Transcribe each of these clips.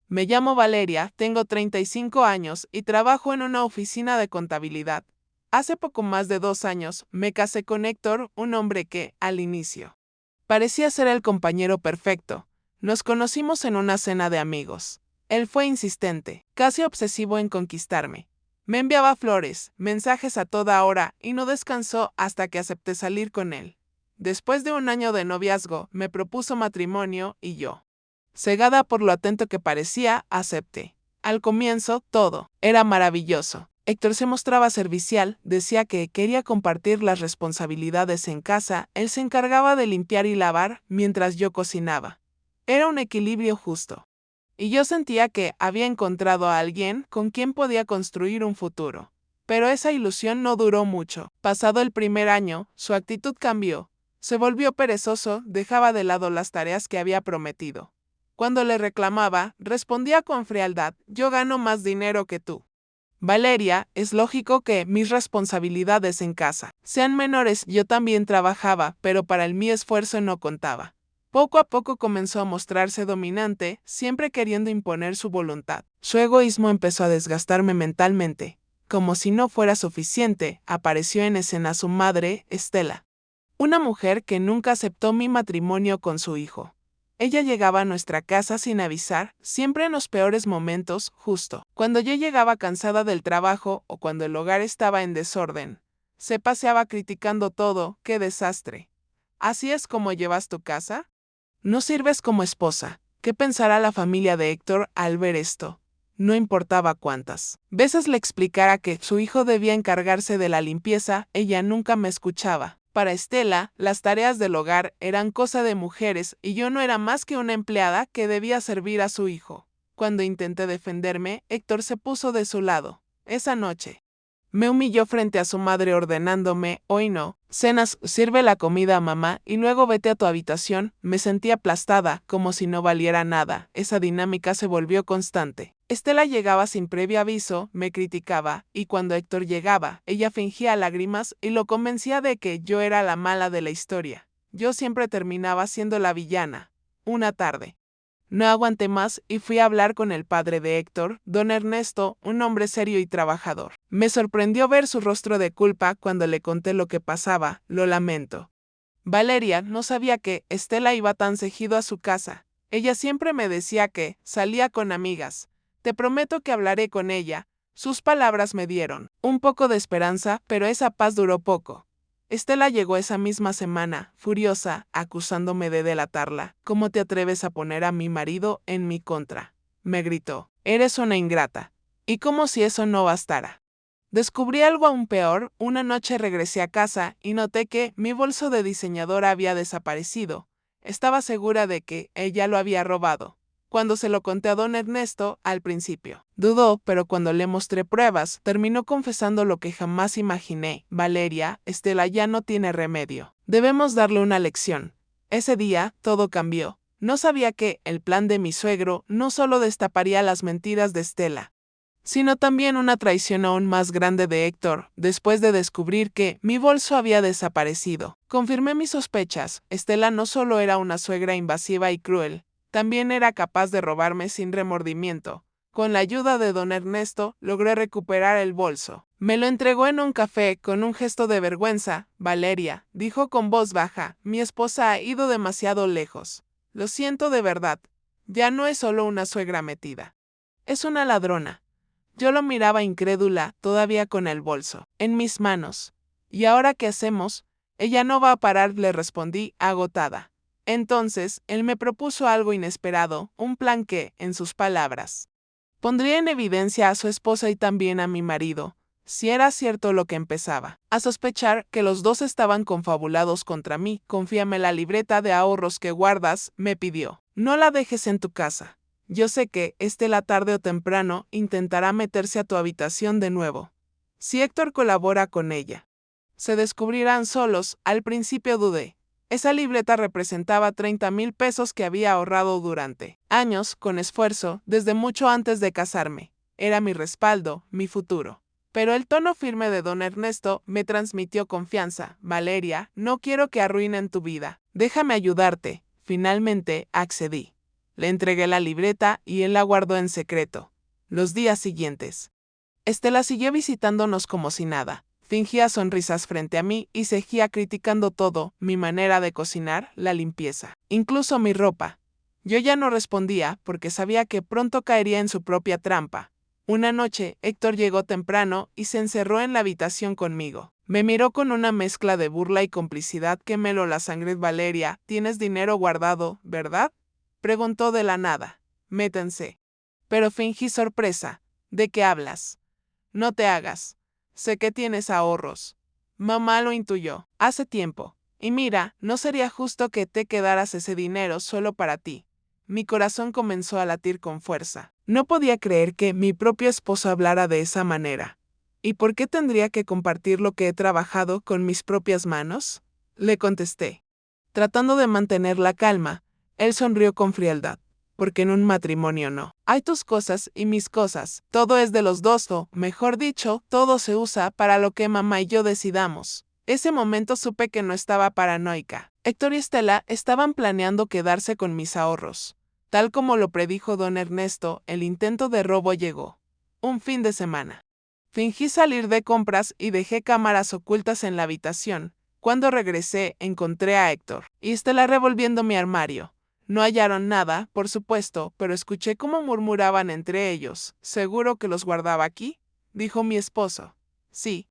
Me llamo Valeria, tengo 35 años y trabajo en una oficina de contabilidad. Hace poco más de 2 años me casé con Héctor, un hombre que, al inicio, parecía ser el compañero perfecto. Nos conocimos en una cena de amigos. Él fue insistente, casi obsesivo en conquistarme. Me enviaba flores, mensajes a toda hora y no descansó hasta que acepté salir con él. Después de un año de noviazgo, me propuso matrimonio y yo, cegada por lo atento que parecía, acepté. Al comienzo, todo era maravilloso. Héctor se mostraba servicial, decía que quería compartir las responsabilidades en casa, él se encargaba de limpiar y lavar mientras yo cocinaba. Era un equilibrio justo. Y yo sentía que había encontrado a alguien con quien podía construir un futuro. Pero esa ilusión no duró mucho. Pasado el primer año, su actitud cambió. Se volvió perezoso, dejaba de lado las tareas que había prometido. Cuando le reclamaba, respondía con frialdad: yo gano más dinero que tú. Valeria, es lógico que mis responsabilidades en casa sean menores. Yo también trabajaba, pero para mi esfuerzo no contaba. Poco a poco comenzó a mostrarse dominante, siempre queriendo imponer su voluntad. Su egoísmo empezó a desgastarme mentalmente. Como si no fuera suficiente, apareció en escena su madre, Estela, una mujer que nunca aceptó mi matrimonio con su hijo. Ella llegaba a nuestra casa sin avisar, siempre en los peores momentos, justo cuando yo llegaba cansada del trabajo o cuando el hogar estaba en desorden. Se paseaba criticando todo. ¡Qué desastre! ¿Así es como llevas tu casa? No sirves como esposa. ¿Qué pensará la familia de Héctor al ver esto? No importaba cuántas veces le explicara que su hijo debía encargarse de la limpieza, ella nunca me escuchaba. Para Estela, las tareas del hogar eran cosa de mujeres y yo no era más que una empleada que debía servir a su hijo. Cuando intenté defenderme, Héctor se puso de su lado. Esa noche, me humilló frente a su madre ordenándome: hoy no cenas, sirve la comida a mamá y luego vete a tu habitación. Me sentí aplastada, como si no valiera nada. Esa dinámica se volvió constante. Estela llegaba sin previo aviso, me criticaba, y cuando Héctor llegaba, ella fingía lágrimas y lo convencía de que yo era la mala de la historia. Yo siempre terminaba siendo la villana. Una tarde, no aguanté más y fui a hablar con el padre de Héctor, don Ernesto, un hombre serio y trabajador. Me sorprendió ver su rostro de culpa cuando le conté lo que pasaba. Lo lamento. Valeria no sabía que Estela iba tan seguido a su casa. Ella siempre me decía que salía con amigas. Te prometo que hablaré con ella. Sus palabras me dieron un poco de esperanza, pero esa paz duró poco. Estela llegó esa misma semana, furiosa, acusándome de delatarla. ¿Cómo te atreves a poner a mi marido en mi contra?, me gritó. Eres una ingrata. Y como si eso no bastara. Descubrí algo aún peor. Una noche regresé a casa y noté que mi bolso de diseñadora había desaparecido. Estaba segura de que ella lo había robado. Cuando se lo conté a don Ernesto, al principio dudó, pero cuando le mostré pruebas, terminó confesando lo que jamás imaginé. Valeria, Estela ya no tiene remedio. Debemos darle una lección. Ese día, todo cambió. No sabía que el plan de mi suegro no solo destaparía las mentiras de Estela, sino también una traición aún más grande de Héctor. Después de descubrir que mi bolso había desaparecido, confirmé mis sospechas. Estela no solo era una suegra invasiva y cruel, también era capaz de robarme sin remordimiento. Con la ayuda de don Ernesto, logré recuperar el bolso. Me lo entregó en un café con un gesto de vergüenza. Valeria, dijo con voz baja, mi esposa ha ido demasiado lejos. Lo siento de verdad. Ya no es solo una suegra metida. Es una ladrona. Yo lo miraba incrédula, todavía con el bolso en mis manos. ¿Y ahora qué hacemos? Ella no va a parar, le respondí, agotada. Entonces, él me propuso algo inesperado, un plan que, en sus palabras, pondría en evidencia a su esposa y también a mi marido, si era cierto lo que empezaba a sospechar, que los dos estaban confabulados contra mí. Confíame la libreta de ahorros que guardas, me pidió. No la dejes en tu casa. Yo sé que, la tarde o temprano, intentará meterse a tu habitación de nuevo. Si Héctor colabora con ella, se descubrirán solos. Al principio dudé. Esa libreta representaba 30,000 pesos que había ahorrado durante años, con esfuerzo, desde mucho antes de casarme. Era mi respaldo, mi futuro. Pero el tono firme de don Ernesto me transmitió confianza. Valeria, no quiero que arruinen tu vida. Déjame ayudarte. Finalmente, accedí. Le entregué la libreta y él la guardó en secreto. Los días siguientes, Estela siguió visitándonos como si nada. Fingía sonrisas frente a mí y seguía criticando todo, mi manera de cocinar, la limpieza, incluso mi ropa. Yo ya no respondía porque sabía que pronto caería en su propia trampa. Una noche, Héctor llegó temprano y se encerró en la habitación conmigo. Me miró con una mezcla de burla y complicidad que me heló la sangre. Valeria, ¿tienes dinero guardado, verdad? Preguntó de la nada. Métanse. Pero fingí sorpresa. ¿De qué hablas? No te hagas. Sé que tienes ahorros. Mamá lo intuyó hace tiempo. Y mira, no sería justo que te quedaras ese dinero solo para ti. Mi corazón comenzó a latir con fuerza. No podía creer que mi propio esposo hablara de esa manera. ¿Y por qué tendría que compartir lo que he trabajado con mis propias manos? Le contesté. Tratando de mantener la calma, él sonrió con frialdad. Porque en un matrimonio no. Hay tus cosas y mis cosas. Todo es de los dos, o, mejor dicho, todo se usa para lo que mamá y yo decidamos. Ese momento supe que no estaba paranoica. Héctor y Estela estaban planeando quedarse con mis ahorros. Tal como lo predijo don Ernesto, el intento de robo llegó. Un fin de semana. Fingí salir de compras y dejé cámaras ocultas en la habitación. Cuando regresé, encontré a Héctor y Estela revolviendo mi armario. No hallaron nada, por supuesto, pero escuché cómo murmuraban entre ellos. ¿Seguro que los guardaba aquí?, dijo mi esposo. Sí.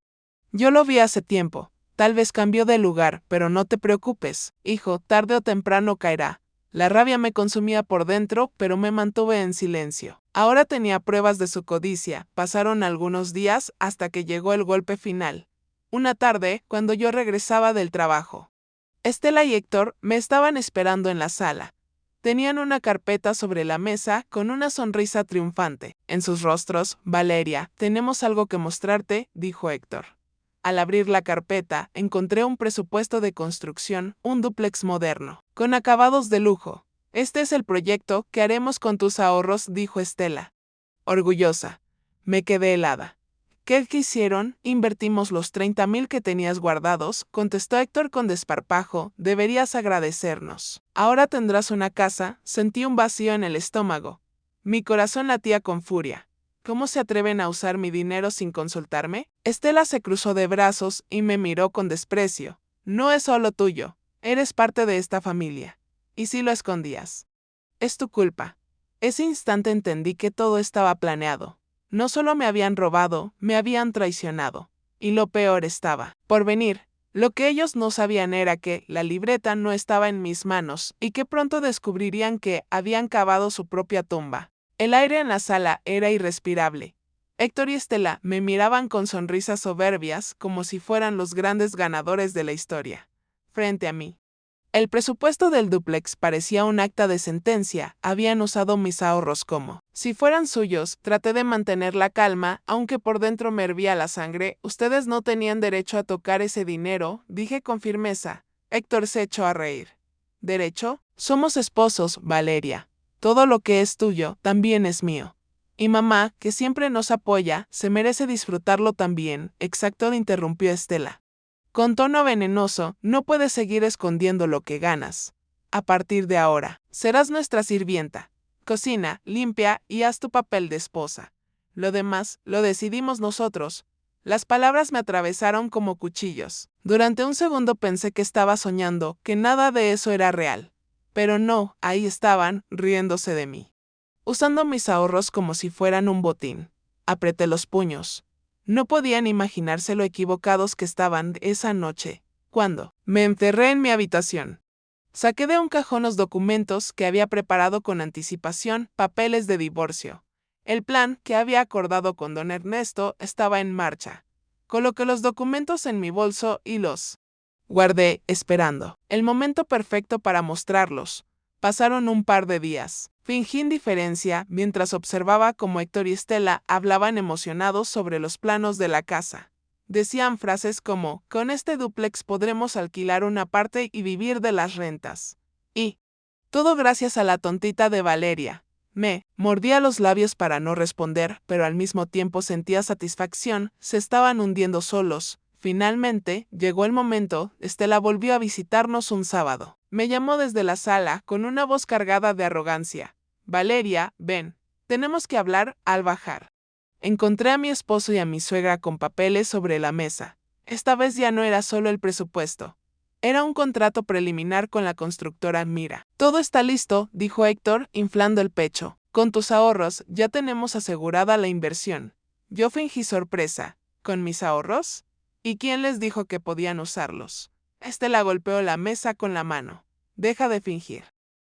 Yo lo vi hace tiempo. Tal vez cambió de lugar, pero no te preocupes, hijo, tarde o temprano caerá. La rabia me consumía por dentro, pero me mantuve en silencio. Ahora tenía pruebas de su codicia. Pasaron algunos días hasta que llegó el golpe final. Una tarde, cuando yo regresaba del trabajo, Estela y Héctor me estaban esperando en la sala. Tenían una carpeta sobre la mesa con una sonrisa triunfante. En sus rostros, Valeria, tenemos algo que mostrarte, dijo Héctor. Al abrir la carpeta, encontré un presupuesto de construcción, un dúplex moderno, con acabados de lujo. Este es el proyecto que haremos con tus ahorros, dijo Estela. Orgullosa. Me quedé helada. ¿Qué hicieron? Invertimos los 30,000 que tenías guardados, contestó Héctor con desparpajo. Deberías agradecernos. Ahora tendrás una casa. Sentí un vacío en el estómago. Mi corazón latía con furia. ¿Cómo se atreven a usar mi dinero sin consultarme? Estela se cruzó de brazos y me miró con desprecio. No es solo tuyo. Eres parte de esta familia. ¿Y si lo escondías? Es tu culpa. Ese instante entendí que todo estaba planeado. No solo me habían robado, me habían traicionado. Y lo peor estaba por venir. Lo que ellos no sabían era que la libreta no estaba en mis manos y que pronto descubrirían que habían cavado su propia tumba. El aire en la sala era irrespirable. Héctor y Estela me miraban con sonrisas soberbias como si fueran los grandes ganadores de la historia. Frente a mí, el presupuesto del dúplex parecía un acta de sentencia. Habían usado mis ahorros como si fueran suyos. Traté de mantener la calma, aunque por dentro me hervía la sangre. Ustedes no tenían derecho a tocar ese dinero, dije con firmeza. Héctor se echó a reír. ¿Derecho? Somos esposos, Valeria. Todo lo que es tuyo también es mío. Y mamá, que siempre nos apoya, se merece disfrutarlo también. Exacto, interrumpió Estela. Con tono venenoso, no puedes seguir escondiendo lo que ganas. A partir de ahora, serás nuestra sirvienta. Cocina, limpia y haz tu papel de esposa. Lo demás, lo decidimos nosotros. Las palabras me atravesaron como cuchillos. Durante un segundo pensé que estaba soñando, que nada de eso era real. Pero no, ahí estaban, riéndose de mí. Usando mis ahorros como si fueran un botín. Apreté los puños. No podían imaginarse lo equivocados que estaban esa noche, cuando me encerré en mi habitación. Saqué de un cajón los documentos que había preparado con anticipación, papeles de divorcio. El plan que había acordado con don Ernesto estaba en marcha. Coloqué los documentos en mi bolso y los guardé, esperando el momento perfecto para mostrarlos. Pasaron un par de días. Fingí indiferencia mientras observaba cómo Héctor y Estela hablaban emocionados sobre los planos de la casa. Decían frases como, con este dúplex podremos alquilar una parte y vivir de las rentas. Y, todo gracias a la tontita de Valeria. Me mordía los labios para no responder, pero al mismo tiempo sentía satisfacción. Se estaban hundiendo solos. Finalmente, llegó el momento. Estela volvió a visitarnos un sábado. Me llamó desde la sala con una voz cargada de arrogancia. Valeria, ven. Tenemos que hablar al bajar. Encontré a mi esposo y a mi suegra con papeles sobre la mesa. Esta vez ya no era solo el presupuesto. Era un contrato preliminar con la constructora Mira. Todo está listo, dijo Héctor, inflando el pecho. Con tus ahorros ya tenemos asegurada la inversión. Yo fingí sorpresa. ¿Con mis ahorros? ¿Y quién les dijo que podían usarlos? Estela golpeó la mesa con la mano. Deja de fingir.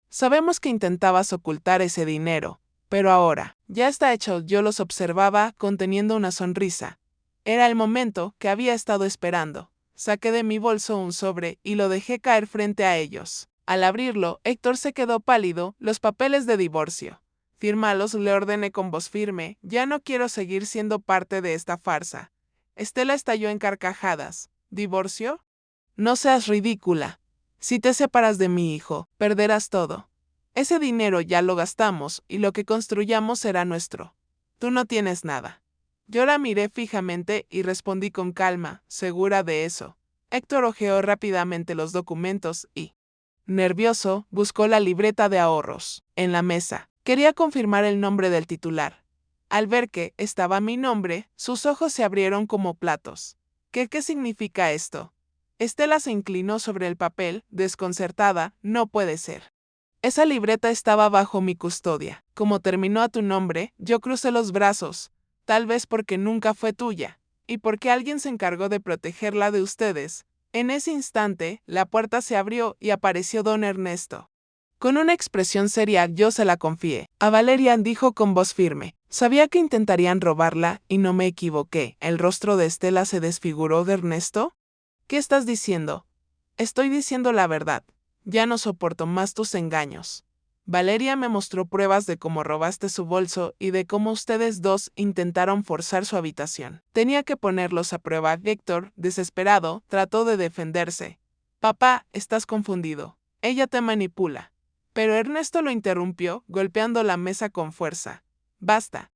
Sabemos que intentabas ocultar ese dinero, pero ahora, ya está hecho. Yo los observaba conteniendo una sonrisa. Era el momento que había estado esperando. Saqué de mi bolso un sobre y lo dejé caer frente a ellos. Al abrirlo, Héctor se quedó pálido. Los papeles de divorcio. Fírmalos, le ordené con voz firme. Ya no quiero seguir siendo parte de esta farsa. Estela estalló en carcajadas. ¿Divorcio? No seas ridícula. Si te separas de mi hijo, perderás todo. Ese dinero ya lo gastamos y lo que construyamos será nuestro. Tú no tienes nada. Yo la miré fijamente y respondí con calma, segura de eso. Héctor hojeó rápidamente los documentos y, nervioso, buscó la libreta de ahorros. En la mesa. Quería confirmar el nombre del titular. Al ver que estaba mi nombre, sus ojos se abrieron como platos. ¿Qué significa esto? Estela se inclinó sobre el papel, desconcertada. No puede ser. Esa libreta estaba bajo mi custodia. Como terminó a tu nombre, yo crucé los brazos. Tal vez porque nunca fue tuya, y porque alguien se encargó de protegerla de ustedes. En ese instante, la puerta se abrió y apareció don Ernesto. Con una expresión seria yo se la confié. A Valeria, dijo con voz firme. Sabía que intentarían robarla y no me equivoqué. ¿El rostro de Estela se desfiguró de Ernesto? ¿Qué estás diciendo? Estoy diciendo la verdad. Ya no soporto más tus engaños. Valeria me mostró pruebas de cómo robaste su bolso y de cómo ustedes dos intentaron forzar su habitación. Tenía que ponerlos a prueba. Héctor, desesperado, trató de defenderse. Papá, estás confundido. Ella te manipula. Pero Ernesto lo interrumpió, golpeando la mesa con fuerza. Basta.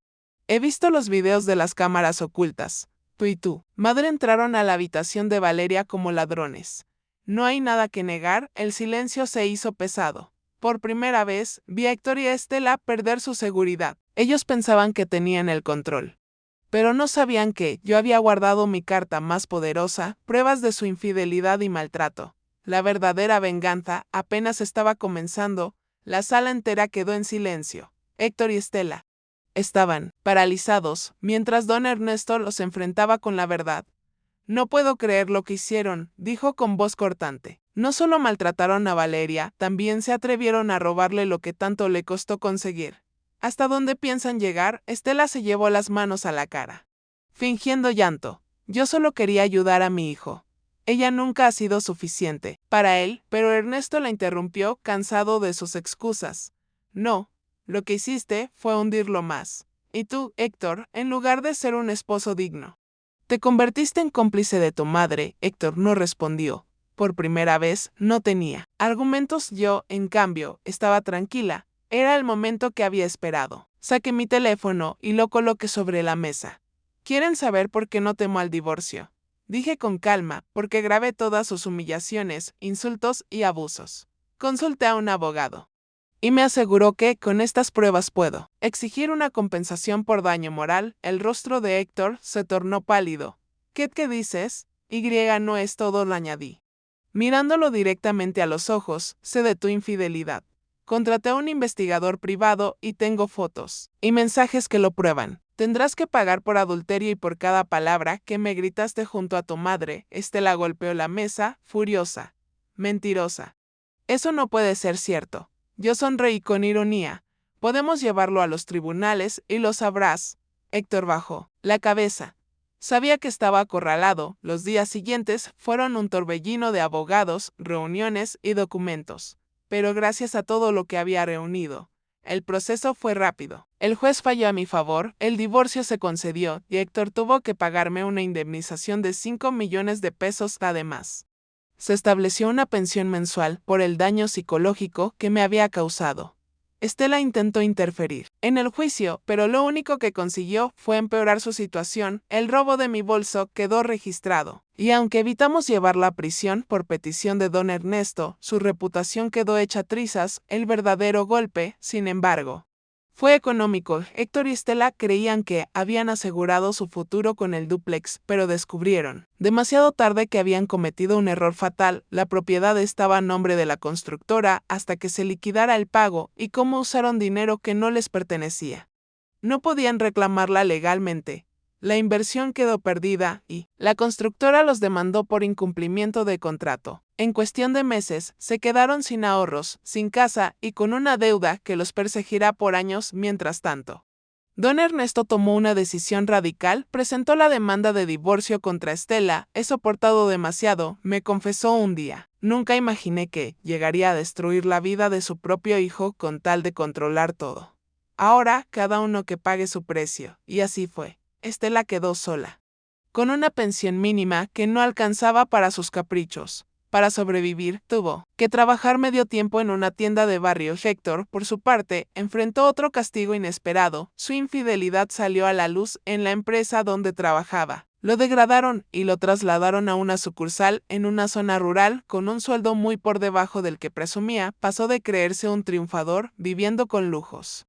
He visto los videos de las cámaras ocultas. Tú y tu madre entraron a la habitación de Valeria como ladrones. No hay nada que negar, el silencio se hizo pesado. Por primera vez, vi a Héctor y a Estela perder su seguridad. Ellos pensaban que tenían el control. Pero no sabían que yo había guardado mi carta más poderosa, pruebas de su infidelidad y maltrato. La verdadera venganza apenas estaba comenzando. La sala entera quedó en silencio. Héctor y Estela estaban paralizados, mientras don Ernesto los enfrentaba con la verdad. No puedo creer lo que hicieron, dijo con voz cortante. No solo maltrataron a Valeria, también se atrevieron a robarle lo que tanto le costó conseguir. ¿Hasta dónde piensan llegar? Estela se llevó las manos a la cara, fingiendo llanto. Yo solo quería ayudar a mi hijo. Ella nunca ha sido suficiente para él, pero Ernesto la interrumpió, cansado de sus excusas. No, lo que hiciste fue hundirlo más. Y tú, Héctor, en lugar de ser un esposo digno, te convertiste en cómplice de tu madre. Héctor no respondió. Por primera vez, no tenía argumentos. Yo, en cambio, estaba tranquila. Era el momento que había esperado. Saqué mi teléfono y lo coloqué sobre la mesa. ¿Quieren saber por qué no temo al divorcio? Dije con calma, porque grabé todas sus humillaciones, insultos y abusos. Consulté a un abogado. Y me aseguró que, con estas pruebas puedo exigir una compensación por daño moral. El rostro de Héctor se tornó pálido. ¿Qué dices? No es todo, lo añadí. Mirándolo directamente a los ojos, sé de tu infidelidad. Contraté a un investigador privado y tengo fotos y mensajes que lo prueban. Tendrás que pagar por adulterio y por cada palabra que me gritaste junto a tu madre. Estela golpeó la mesa, furiosa. Mentirosa. Eso no puede ser cierto. Yo sonreí con ironía. Podemos llevarlo a los tribunales y lo sabrás. Héctor bajó la cabeza. Sabía que estaba acorralado. Los días siguientes fueron un torbellino de abogados, reuniones y documentos. Pero gracias a todo lo que había reunido, el proceso fue rápido. El juez falló a mi favor, el divorcio se concedió y Héctor tuvo que pagarme una indemnización de 5 millones de pesos. Además, se estableció una pensión mensual por el daño psicológico que me había causado. Estela intentó interferir en el juicio, pero lo único que consiguió fue empeorar su situación. El robo de mi bolso quedó registrado, y aunque evitamos llevarla a prisión por petición de don Ernesto, su reputación quedó hecha trizas. El verdadero golpe, sin embargo, fue económico. Héctor y Estela creían que habían asegurado su futuro con el dúplex, pero descubrieron demasiado tarde que habían cometido un error fatal. La propiedad estaba a nombre de la constructora hasta que se liquidara el pago, y cómo usaron dinero que no les pertenecía. No podían reclamarla legalmente. La inversión quedó perdida y la constructora los demandó por incumplimiento de contrato. En cuestión de meses, se quedaron sin ahorros, sin casa y con una deuda que los perseguirá por años. Mientras tanto, don Ernesto tomó una decisión radical, presentó la demanda de divorcio contra Estela. He soportado demasiado, me confesó un día. Nunca imaginé que llegaría a destruir la vida de su propio hijo con tal de controlar todo. Ahora, cada uno que pague su precio. Y así fue. Estela quedó sola, con una pensión mínima que no alcanzaba para sus caprichos. Para sobrevivir, tuvo que trabajar medio tiempo en una tienda de barrio. Héctor, por su parte, enfrentó otro castigo inesperado. Su infidelidad salió a la luz en la empresa donde trabajaba. Lo degradaron y lo trasladaron a una sucursal en una zona rural con un sueldo muy por debajo del que presumía. Pasó de creerse un triunfador, viviendo con lujos,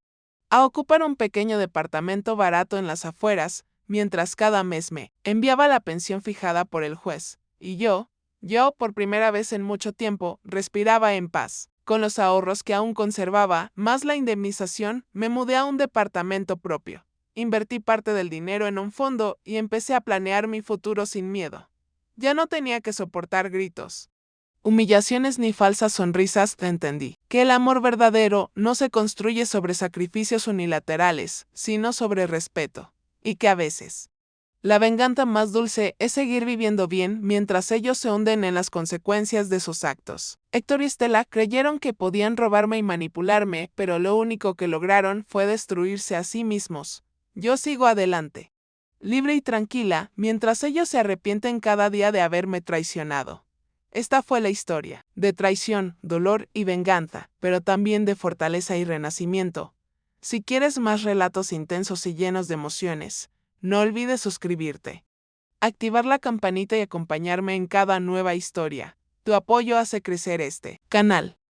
a ocupar un pequeño departamento barato en las afueras, mientras cada mes me enviaba la pensión fijada por el juez. Y yo, por primera vez en mucho tiempo, respiraba en paz. Con los ahorros que aún conservaba, más la indemnización, me mudé a un departamento propio. Invertí parte del dinero en un fondo y empecé a planear mi futuro sin miedo. Ya no tenía que soportar gritos, humillaciones ni falsas sonrisas. Entendí que el amor verdadero no se construye sobre sacrificios unilaterales, sino sobre respeto, y que a veces la venganza más dulce es seguir viviendo bien mientras ellos se hunden en las consecuencias de sus actos. Héctor y Estela creyeron que podían robarme y manipularme, pero lo único que lograron fue destruirse a sí mismos. Yo sigo adelante, libre y tranquila, mientras ellos se arrepienten cada día de haberme traicionado. Esta fue la historia, de traición, dolor y venganza, pero también de fortaleza y renacimiento. Si quieres más relatos intensos y llenos de emociones, no olvides suscribirte, activar la campanita y acompañarme en cada nueva historia. Tu apoyo hace crecer este canal.